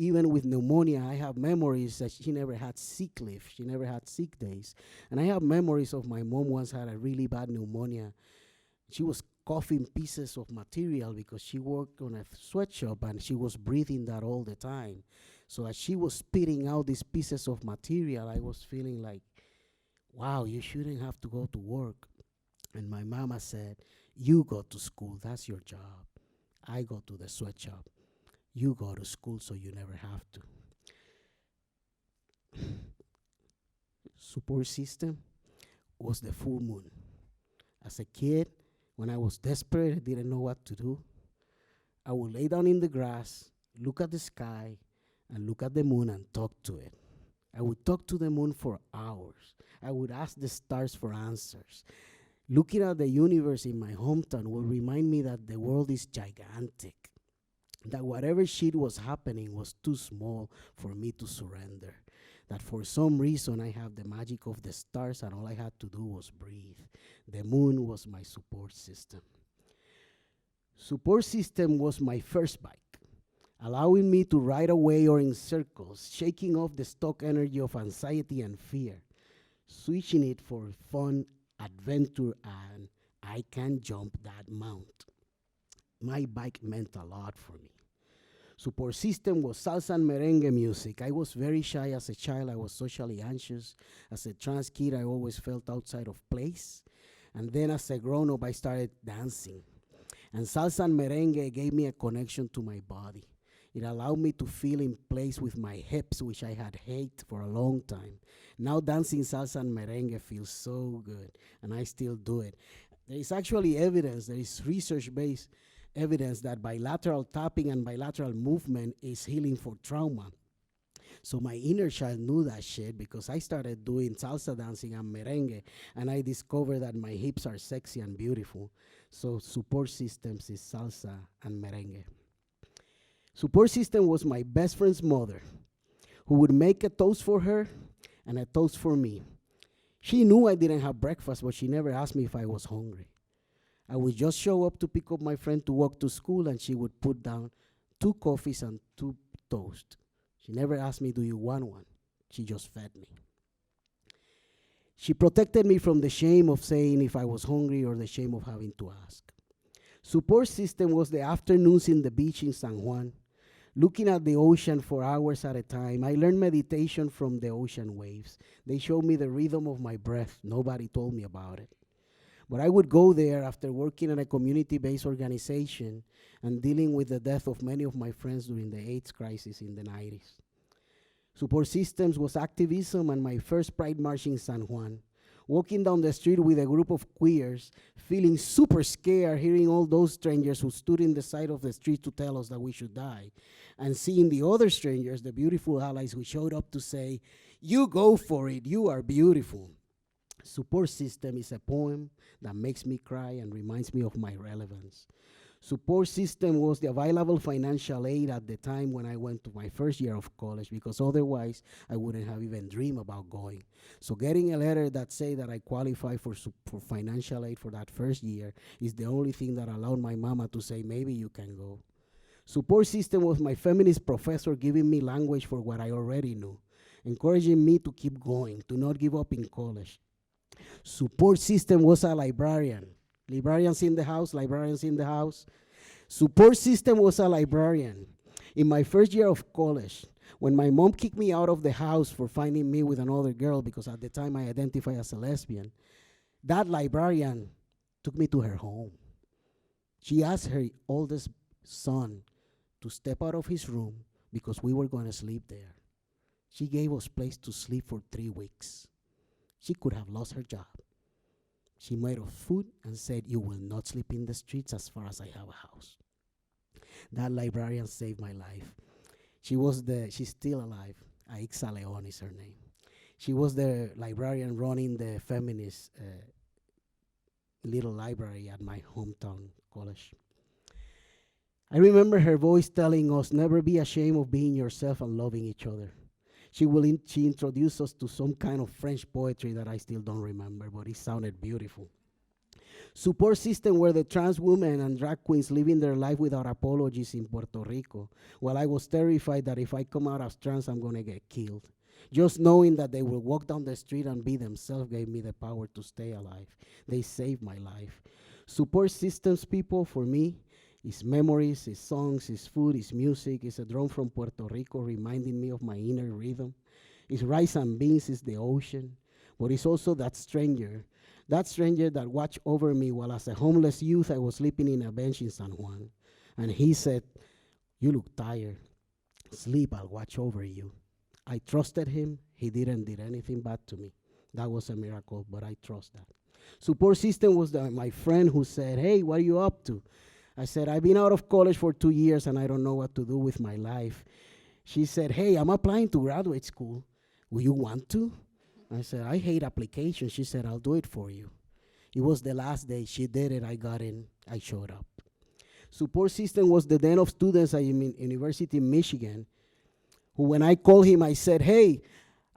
Even with pneumonia, I have memories that she never had sick leave. She never had sick days. And I have memories of my mom once had a really bad pneumonia. She was coughing pieces of material because she worked on a sweatshop and she was breathing that all the time. So as she was spitting out these pieces of material, I was feeling like, wow, you shouldn't have to go to work. And my mama said, you go to school, that's your job. I go to the sweatshop. You go to school so you never have to. Support system was the full moon. As a kid, when I was desperate, I didn't know what to do, I would lay down in the grass, look at the sky, and look at the moon and talk to it. I would talk to the moon for hours. I would ask the stars for answers. Looking at the universe in my hometown would remind me that the world is gigantic, that whatever shit was happening was too small for me to surrender, that for some reason I have the magic of the stars and all I had to do was breathe. The moon was my support system. Support system was my first bike, allowing me to ride away or in circles, shaking off the stock energy of anxiety and fear, switching it for fun, adventure, and I can jump that mount. My bike meant a lot for me. Support system was salsa and merengue music. I was very shy as a child. I was socially anxious. As a trans kid, I always felt outside of place. And then as a grown-up, I started dancing. And salsa and merengue gave me a connection to my body. It allowed me to feel in place with my hips, which I had hated for a long time. Now dancing salsa and merengue feels so good, and I still do it. There is actually evidence, there is research-based evidence that bilateral tapping and bilateral movement is healing for trauma. So my inner child knew that shit because I started doing salsa dancing and merengue, and I discovered that my hips are sexy and beautiful. So support systems is salsa and merengue. Support system was my best friend's mother, who would make a toast for her and a toast for me. She knew I didn't have breakfast, but she never asked me if I was hungry. I would just show up to pick up my friend to walk to school, and she would put down 2 coffees and 2 toast. She never asked me, do you want one? She just fed me. She protected me from the shame of saying if I was hungry or the shame of having to ask. Support system was the afternoons in the beach in San Juan, looking at the ocean for hours at a time. I learned meditation from the ocean waves. They showed me the rhythm of my breath. Nobody told me about it. But I would go there after working at a community-based organization and dealing with the death of many of my friends during the AIDS crisis in the 90s. Support systems was activism and my first Pride March in San Juan, walking down the street with a group of queers, feeling super scared, hearing all those strangers who stood in the side of the street to tell us that we should die, and seeing the other strangers, the beautiful allies who showed up to say, "You go for it, you are beautiful." Support System is a poem that makes me cry and reminds me of my relevance. Support System was the available financial aid at the time when I went to my first year of college, because otherwise I wouldn't have even dreamed about going. So getting a letter that say that I qualify for financial aid for that first year is the only thing that allowed my mama to say, maybe you can go. Support System was my feminist professor giving me language for what I already knew, encouraging me to keep going, to not give up in college. Support System was a librarian. Librarians in the house, librarians in the house. Support System was a librarian. In my first year of college, when my mom kicked me out of the house for finding me with another girl, because at the time I identified as a lesbian, that librarian took me to her home. She asked her oldest son to step out of his room because we were going to sleep there. She gave us place to sleep for 3 weeks. She could have lost her job. She made us food and said, "You will not sleep in the streets as far as I have a house." That librarian saved my life. She's still alive. Aixa Leon is her name. She was the librarian running the feminist little library at my hometown college. I remember her voice telling us, "Never be ashamed of being yourself and loving each other." She introduced us to some kind of French poetry that I still don't remember, but it sounded beautiful. Support System were the trans women and drag queens living their life without apologies in Puerto Rico, while I was terrified that if I come out as trans, I'm gonna get killed. Just knowing that they will walk down the street and be themselves gave me the power to stay alive. They saved my life. Support Systems, people, for me, it's memories, it's songs, it's food, it's music, it's a drum from Puerto Rico reminding me of my inner rhythm. It's rice and beans, it's the ocean, but it's also that stranger that watched over me while as a homeless youth I was sleeping in a bench in San Juan. And he said, "You look tired. Sleep, I'll watch over you." I trusted him. He didn't do anything bad to me. That was a miracle, but I trust that. Support System was my friend who said, "Hey, what are you up to?" I said, "I've been out of college for 2 years and I don't know what to do with my life." She said, "Hey, I'm applying to graduate school. Will you want to?" I said, "I hate applications." She said, "I'll do it for you." It was the last day. She did it. I got in. I showed up. Support System was the den of students at University of Michigan, who when I called him, I said, "Hey,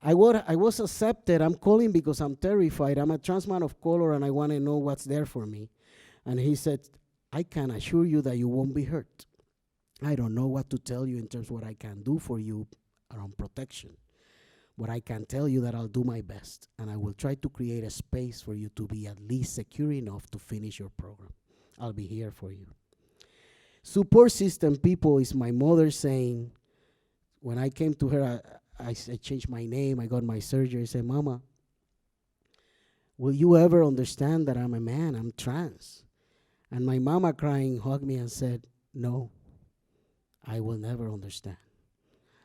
I was accepted. I'm calling because I'm terrified. I'm a trans man of color and I want to know what's there for me." And he said, "I can assure you that you won't be hurt. I don't know what to tell you in terms of what I can do for you around protection. But I can tell you that I'll do my best, and I will try to create a space for you to be at least secure enough to finish your program. I'll be here for you." Support System, people, is my mother saying, when I came to her, I changed my name, I got my surgery, I said, "Mama, will you ever understand that I'm a man, I'm trans?" And my mama crying hugged me and said, "No, I will never understand.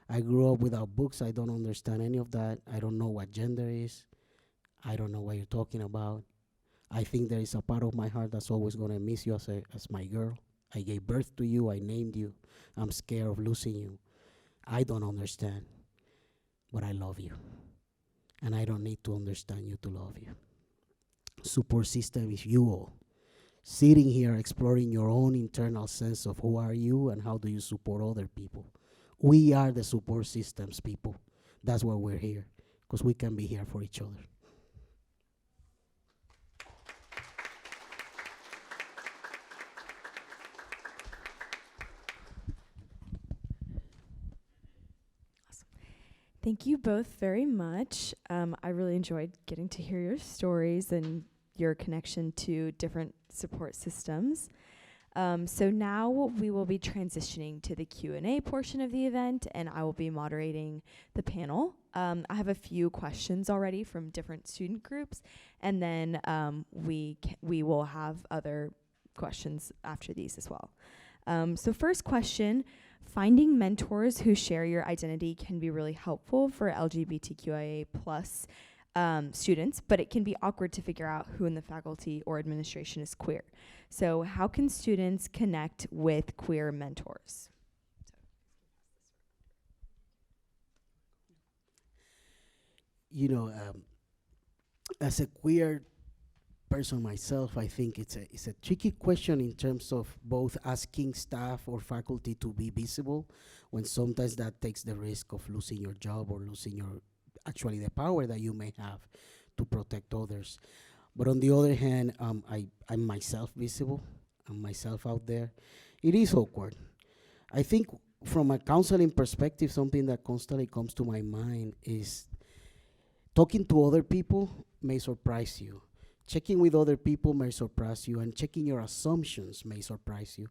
I grew up without books. I don't understand any of that. I don't know what gender is. I don't know what you're talking about. I think there is a part of my heart that's always going to miss you as my girl. I gave birth to you. I named you. I'm scared of losing you. I don't understand, but I love you. And I don't need to understand you to love you." Support System is you all, sitting here exploring your own internal sense of who are you and how do you support other people. We are the support systems, people. That's why we're here, because we can be here for each other. Thank you both very much. I really enjoyed getting to hear your stories and your connection to different support systems. So now we will be transitioning to the Q&A portion of the event, and I will be moderating the panel. I have a few questions already from different student groups, and then we will have other questions after these as well. So first question, finding mentors who share your identity can be really helpful for LGBTQIA plus students, but it can be awkward to figure out who in the faculty or administration is queer. So how can students connect with queer mentors? You know, as a queer person myself, I think it's a tricky question in terms of both asking staff or faculty to be visible, when sometimes that takes the risk of losing your job or losing your actually the power that you may have to protect others. But on the other hand, I'm myself visible. I'm myself out there. It is awkward. I think from a counseling perspective, something that constantly comes to my mind is talking to other people may surprise you. Checking with other people may surprise you, and checking your assumptions may surprise you.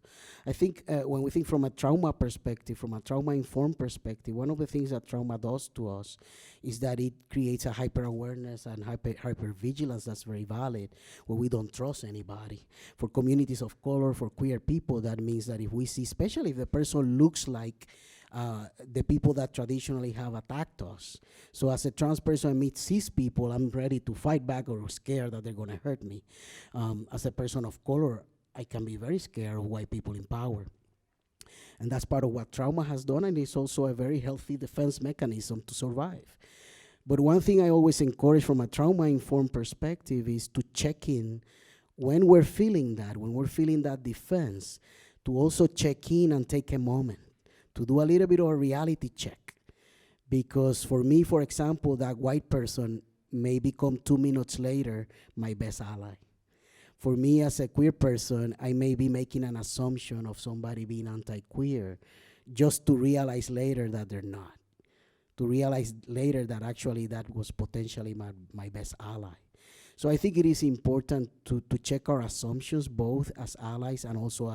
I think when we think from a trauma perspective, from a trauma-informed perspective, one of the things that trauma does to us is that it creates a hyper-awareness and hyper-vigilance that's very valid, where we don't trust anybody. For communities of color, for queer people, that means that if we see, especially if the person looks like the people that traditionally have attacked us. So as a trans person, I meet cis people, I'm ready to fight back or scared that they're gonna hurt me. As a person of color, I can be very scared of white people in power. And that's part of what trauma has done, and it's also a very healthy defense mechanism to survive. But one thing I always encourage from a trauma-informed perspective is to check in when we're feeling that defense, to also check in and take a moment to do a little bit of a reality check. Because for me, for example, that white person may become 2 minutes later my best ally. For me as a queer person, I may be making an assumption of somebody being anti-queer just to realize later that they're not. To realize later that actually that was potentially my best ally. So I think it is important to check our assumptions, both as allies and also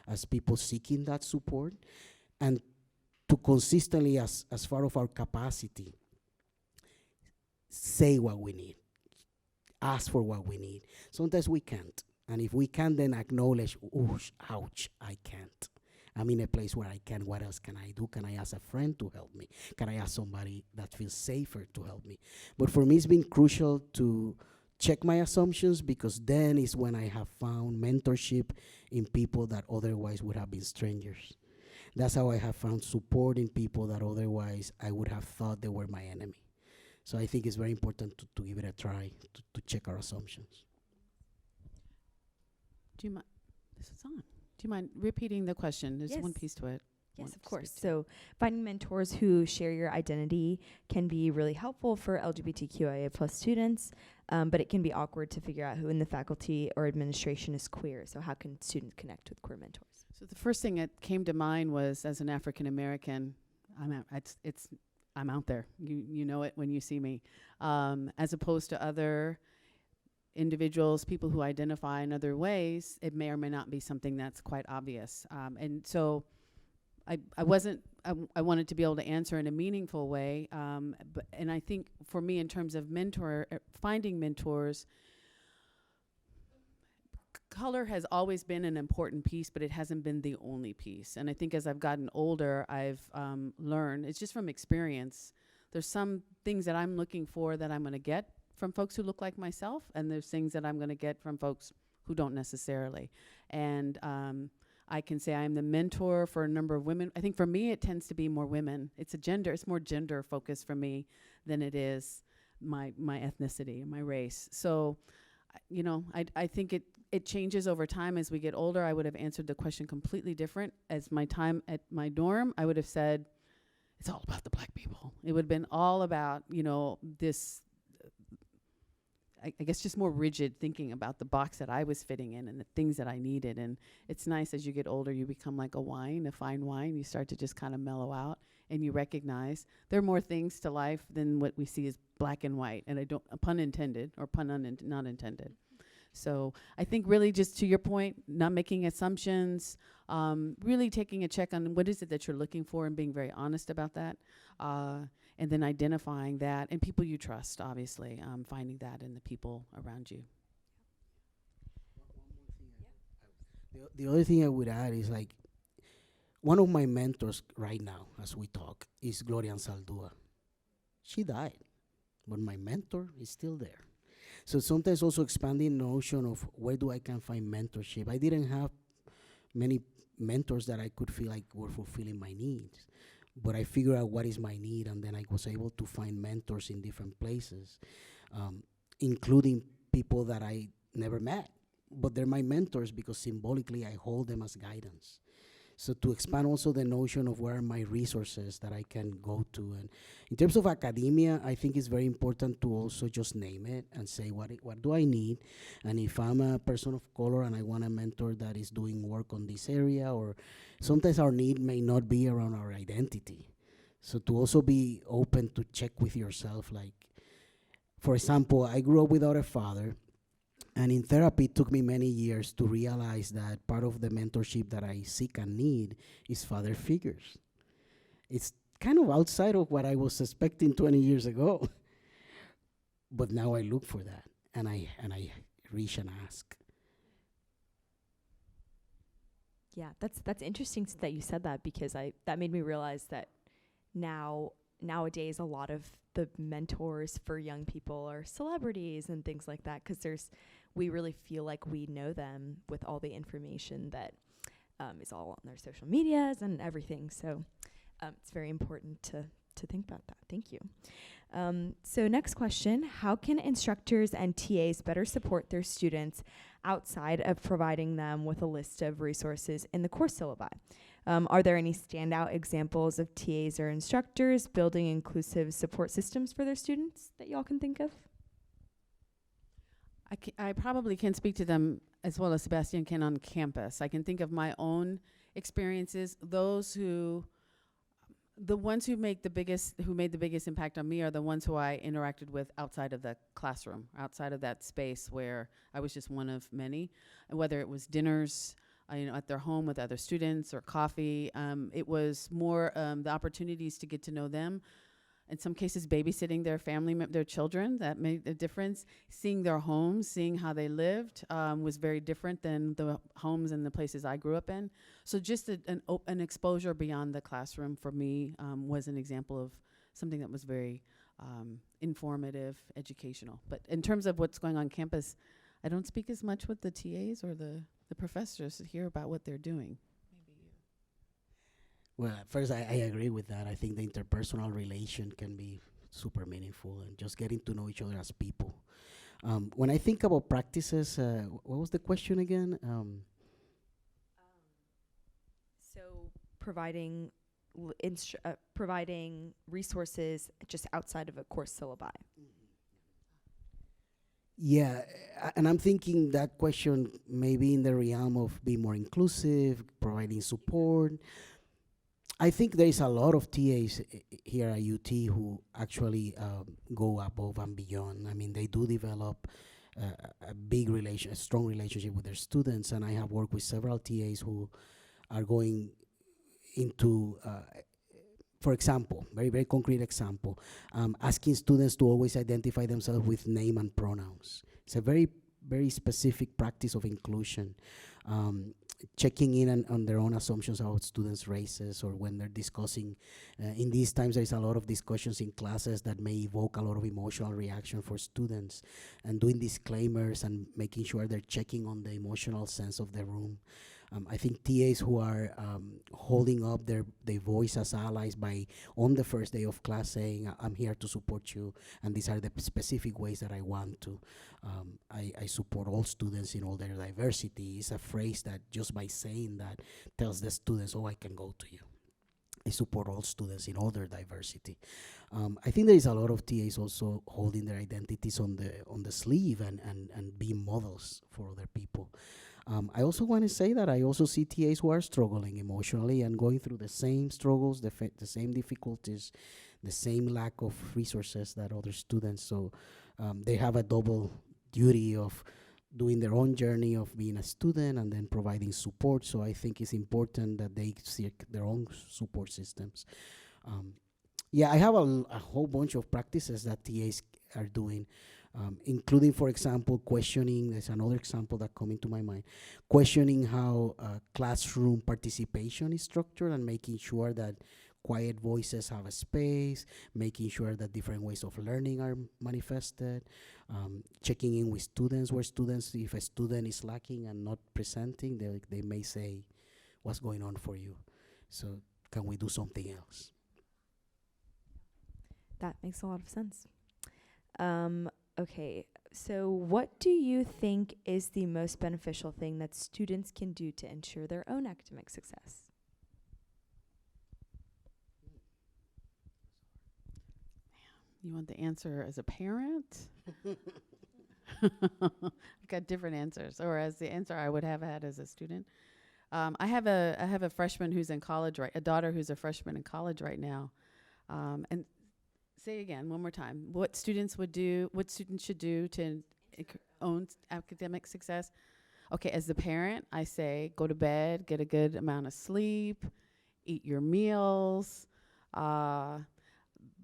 as people seeking that support, and to consistently, as far of our capacity, say what we need, ask for what we need. Sometimes we can't, and if we can, then acknowledge, ooh, ouch, I can't. I'm in a place where I can. What else can I do? Can I ask a friend to help me? Can I ask somebody that feels safer to help me? But for me, it's been crucial to check my assumptions, because then is when I have found mentorship in people that otherwise would have been strangers. That's how I have found support in people that otherwise I would have thought they were my enemy. So I think it's very important to give it a try, to check our assumptions. Do you mind? This is on. Do you mind repeating the question? There's one Yes. piece to it. Yes, Want of to course. speak to. So finding mentors who share your identity can be really helpful for LGBTQIA plus students, but it can be awkward to figure out who in the faculty or administration is queer. So how can students connect with queer mentors? So the first thing that came to mind was, as an African American, I'm out there. You know it when you see me, as opposed to other individuals, people who identify in other ways. It may or may not be something that's quite obvious, and so I wanted to be able to answer in a meaningful way, and I think for me, in terms of finding mentors, color has always been an important piece, but it hasn't been the only piece. And I think as I've gotten older, I've learned, it's just from experience, there's some things that I'm looking for that I'm going to get from folks who look like myself, and there's things that I'm going to get from folks who don't necessarily. And I can say I'm the mentor for a number of women. I think for me, it tends to be more women. It's more gender focused for me than it is my ethnicity, my race. So, I think it changes over time as we get older. I would have answered the question completely different. As my time at my dorm, I would have said, it's all about the black people. It would have been all about, this, I guess, just more rigid thinking about the box that I was fitting in and the things that I needed. And it's nice as you get older, you become like a fine wine. You start to just kind of mellow out, and you recognize there are more things to life than what we see as black and white. And I don't, pun intended, or not intended. So I think really, just to your point, not making assumptions, really taking a check on what is it that you're looking for and being very honest about that. And then identifying that, and people you trust, obviously, finding that in the people around you. The other thing I would add is, like, one of my mentors right now, as we talk, is Gloria Ansaldúa. She died. but my mentor is still there. So sometimes also expanding the notion of where do I can find mentorship. I didn't have many mentors that I could feel like were fulfilling my needs, but I figured out what is my need, and then I was able to find mentors in different places, including people that I never met, but they're my mentors because symbolically I hold them as guidance. So to expand also the notion of where are my resources that I can go to. And in terms of academia, I think it's very important to also just name it and say what do I need. And if I'm a person of color and I want a mentor that is doing work on this area, or sometimes our need may not be around our identity. So to also be open to check with yourself, like, for example, I grew up without a father. And in therapy, it took me many years to realize that part of the mentorship that I seek and need is father figures. It's kind of outside of what I was expecting 20 years ago. But now I look for that, and I reach and ask. Yeah, that's interesting that you said that, because that made me realize that nowadays a lot of the mentors for young people are celebrities and things like that, because we really feel like we know them with all the information that is all on their social medias and everything. So it's very important to think about that. Thank you. So next question, how can instructors and TAs better support their students outside of providing them with a list of resources in the course syllabi? Are there any standout examples of TAs or instructors building inclusive support systems for their students that y'all can think of? I probably can speak to them as well as Sebastian can on campus. I can think of my own experiences. The ones who made the biggest impact on me are the ones who I interacted with outside of the classroom, outside of that space where I was just one of many. And whether it was dinners, at their home with other students, or coffee, it was more the opportunities to get to know them. In some cases, babysitting their their children, that made a difference. Seeing their homes, seeing how they lived, was very different than the homes and the places I grew up in. So just an exposure beyond the classroom for me was an example of something that was very informative, educational. But in terms of what's going on campus, I don't speak as much with the TAs or the professors to hear about what they're doing. Well, at first, I agree with that. I think the interpersonal relation can be super meaningful, and just getting to know each other as people. When I think about practices, what was the question again? So providing resources just outside of a course syllabi. Yeah, and I'm thinking that question maybe in the realm of being more inclusive, providing support. I think there is a lot of TAs here at UT who actually go above and beyond. I mean, they do develop a strong relationship with their students, and I have worked with several TAs who are going into, for example, very, very concrete example, asking students to always identify themselves with name and pronouns. It's a very, very specific practice of inclusion. Checking in on their own assumptions about students' races, or when they're discussing. In these times, there's a lot of discussions in classes that may evoke a lot of emotional reaction for students, and doing disclaimers and making sure they're checking on the emotional sense of the room. I think TAs who are holding up their voice as allies by, on the first day of class, saying, I'm here to support you, and these are the specific ways that I want to. I support all students in all their diversity. It's a phrase that just by saying that tells the students, oh, I can go to you. I support all students in all their diversity. I think there is a lot of TAs also holding their identities on the sleeve and being models for other people. I also want to say that I also see TAs who are struggling emotionally and going through the same struggles, the same difficulties, the same lack of resources that other students. So they have a double duty of doing their own journey of being a student and then providing support. So I think it's important that they seek their own support systems. Yeah, I have a whole bunch of practices that TAs are doing. Including, for example, questioning, there's another example that come into my mind, questioning how classroom participation is structured and making sure that quiet voices have a space, making sure that different ways of learning are manifested, checking in with students where students, if a student is lacking and not presenting, they may say, what's going on for you? So can we do something else? That makes a lot of sense. Okay, so what do you think is the most beneficial thing that students can do to ensure their own academic success? You want the answer as a parent? I've got different answers, or as the answer I would have had as a student. I have a freshman who's in college, a daughter who's a freshman in college right now. And say again, one more time, what students should do to own academic success. Okay, as the parent, I say go to bed, get a good amount of sleep, eat your meals.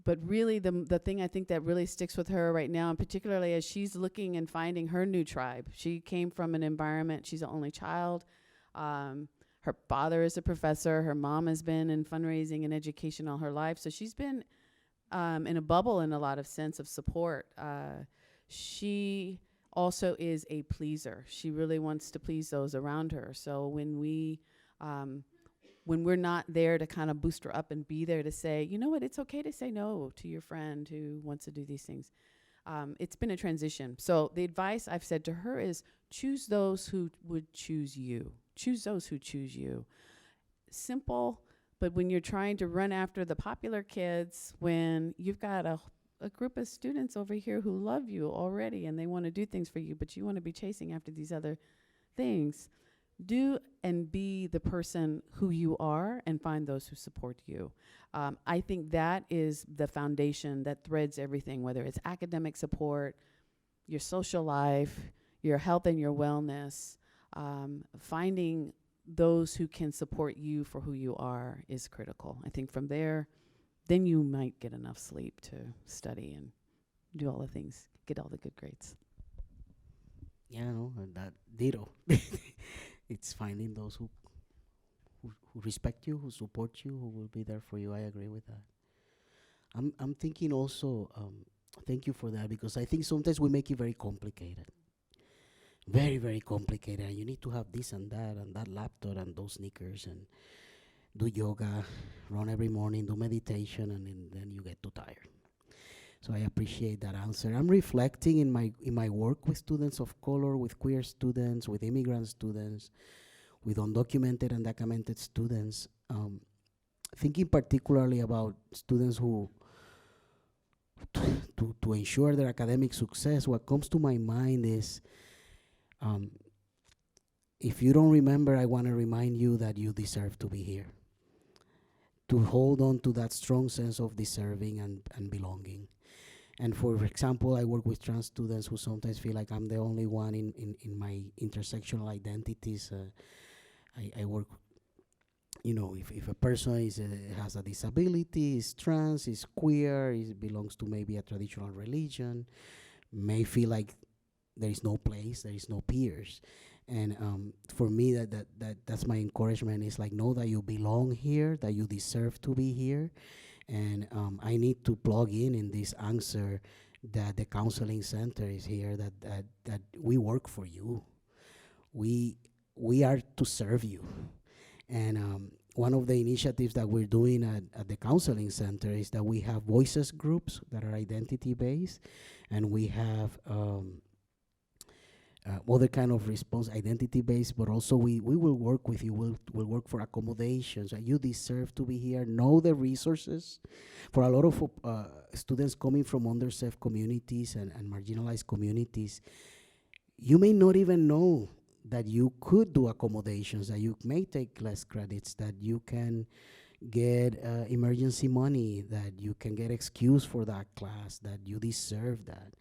But really the thing I think that really sticks with her right now, and particularly as she's looking and finding her new tribe. She came from an environment, she's the only child. Her father is a professor. Her mom has been in fundraising and education all her life. So she's been in a bubble in a lot of sense of support. She also is a pleaser. She really wants to please those around her. So when we're not there to kind of boost her up and be there to say, you know what, it's okay to say no to your friend who wants to do these things. It's been a transition. So the advice I've said to her is choose those who would choose you. Choose those who choose you. Simple, but when you're trying to run after the popular kids, when you've got a group of students over here who love you already and they want to do things for you, but you want to be chasing after these other things, do and be the person who you are and find those who support you. I think that is the foundation that threads everything, whether it's academic support, your social life, your health and your wellness. Finding those who can support you for who you are is critical. I think from there, then you might get enough sleep to study and do all the things, get all the good grades. Yeah, no, that ditto. It's finding those who respect you, who support you, who will be there for you. I agree with that. I'm thinking also, thank you for that, because I think sometimes we make it very complicated. Very, very complicated. And you need to have this and that laptop and those sneakers and do yoga, run every morning, do meditation, and then you get too tired. So I appreciate that answer. I'm reflecting in my work with students of color, with queer students, with immigrant students, with undocumented and documented students, thinking particularly about students who, to ensure their academic success, what comes to my mind is, if you don't remember, I want to remind you that you deserve to be here. To hold on to that strong sense of deserving and belonging. And for example, I work with trans students who sometimes feel like I'm the only one in my intersectional identities. I work, if a person has a disability, is trans, is queer, belongs to maybe a traditional religion, may feel like there is no place, there is no peers. And for me, that's my encouragement, is like, know that you belong here, that you deserve to be here. And I need to plug in this answer that the counseling center is here, that we work for you. We are to serve you. And one of the initiatives that we're doing at the counseling center is that we have voices groups that are identity-based, and we have other kind of response, identity-based, but also we will work with you. We'll work for accommodations. You deserve to be here. Know the resources. For a lot of students coming from underserved communities and marginalized communities, you may not even know that you could do accommodations, that you may take less credits, that you can get emergency money, that you can get excused for that class, that you deserve that.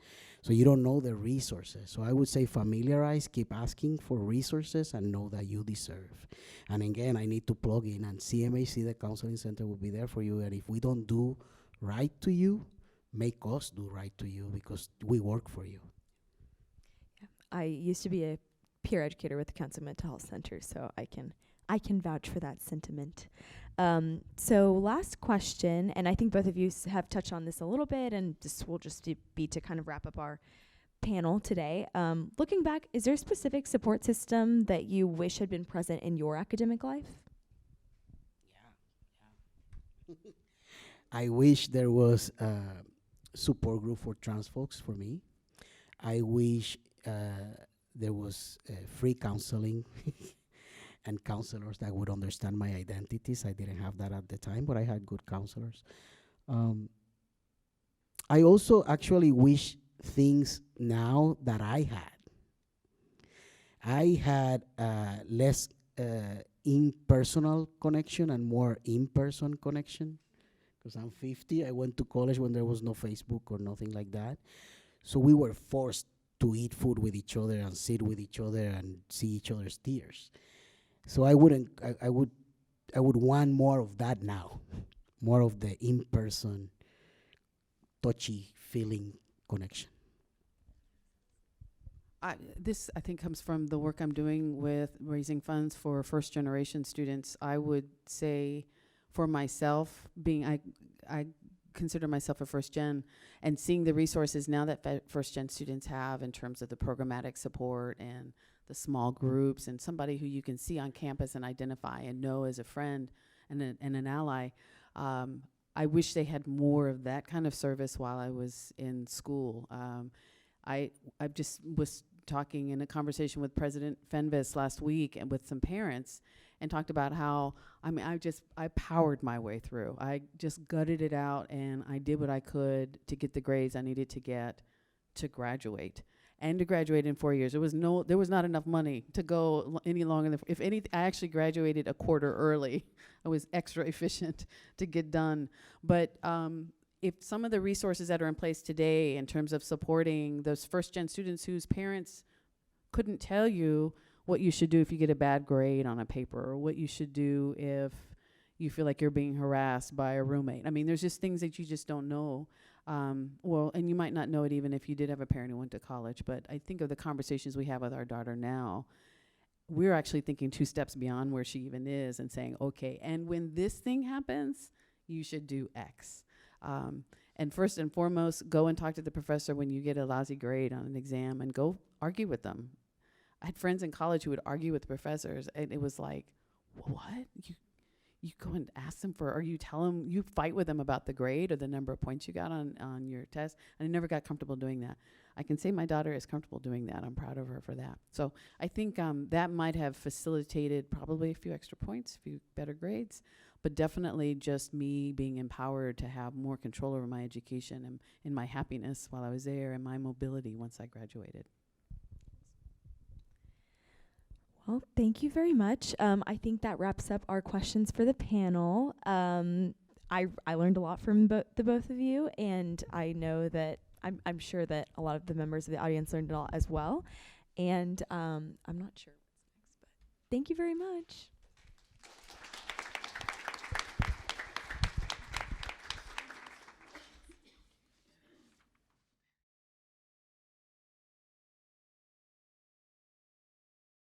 So you don't know the resources. So I would say familiarize, keep asking for resources, and know that you deserve. And again, I need to plug in, and CMHC, the counseling center, will be there for you. And if we don't do right to you, make us do right to you, because we work for you. Yeah. I used to be a peer educator with the Council Mental Health Center, so I can vouch for that sentiment. So last question, and I think both of you have touched on this a little bit, and will just be to kind of wrap up our panel today. Looking back, is there a specific support system that you wish had been present in your academic life? I wish there was a support group for trans folks for me. I wish there was free counseling and counselors that would understand my identities. I didn't have that at the time, but I had good counselors. I also actually wish things now that I had. I had less impersonal connection and more in-person connection. Because I'm 50, I went to college when there was no Facebook or nothing like that. So we were forced to eat food with each other and sit with each other and see each other's tears. So I would want more of that now, more of the in-person, touchy feeling connection. This, I think, comes from the work I'm doing with raising funds for first-generation students. I would say, for myself, I consider myself a first gen, and seeing the resources now that first gen students have in terms of the programmatic support and the small groups and somebody who you can see on campus and identify and know as a friend and an ally. I wish they had more of that kind of service while I was in school. I just was talking in a conversation with President Fenves last week and with some parents, and talked about how, I powered my way through. I just gutted it out, and I did what I could to get the grades I needed to get to graduate. And to graduate in 4 years. There was not enough money to go any longer than, if anything, I actually graduated a quarter early. I was extra efficient to get done. But if some of the resources that are in place today in terms of supporting those first-gen students whose parents couldn't tell you what you should do if you get a bad grade on a paper, or what you should do if you feel like you're being harassed by a roommate. I mean, there's just things that you just don't know. And you might not know it even if you did have a parent who went to college, but I think of the conversations we have with our daughter now, we're actually thinking 2 steps beyond where she even is and saying, okay, and when this thing happens, you should do X. And first and foremost, go and talk to the professor when you get a lousy grade on an exam, and go argue with them. I had friends in college who would argue with professors, and it was like, what? You go and ask them for, or you tell them, you fight with them about the grade or the number of points you got on your test. And I never got comfortable doing that. I can say my daughter is comfortable doing that. I'm proud of her for that. So I think that might have facilitated probably a few extra points, a few better grades, but definitely just me being empowered to have more control over my education and my happiness while I was there, and my mobility once I graduated. Well, thank you very much. I think that wraps up our questions for the panel. I learned a lot from the both of you, and I know that I'm sure that a lot of the members of the audience learned a lot as well. And I'm not sure what's next, but thank you very much.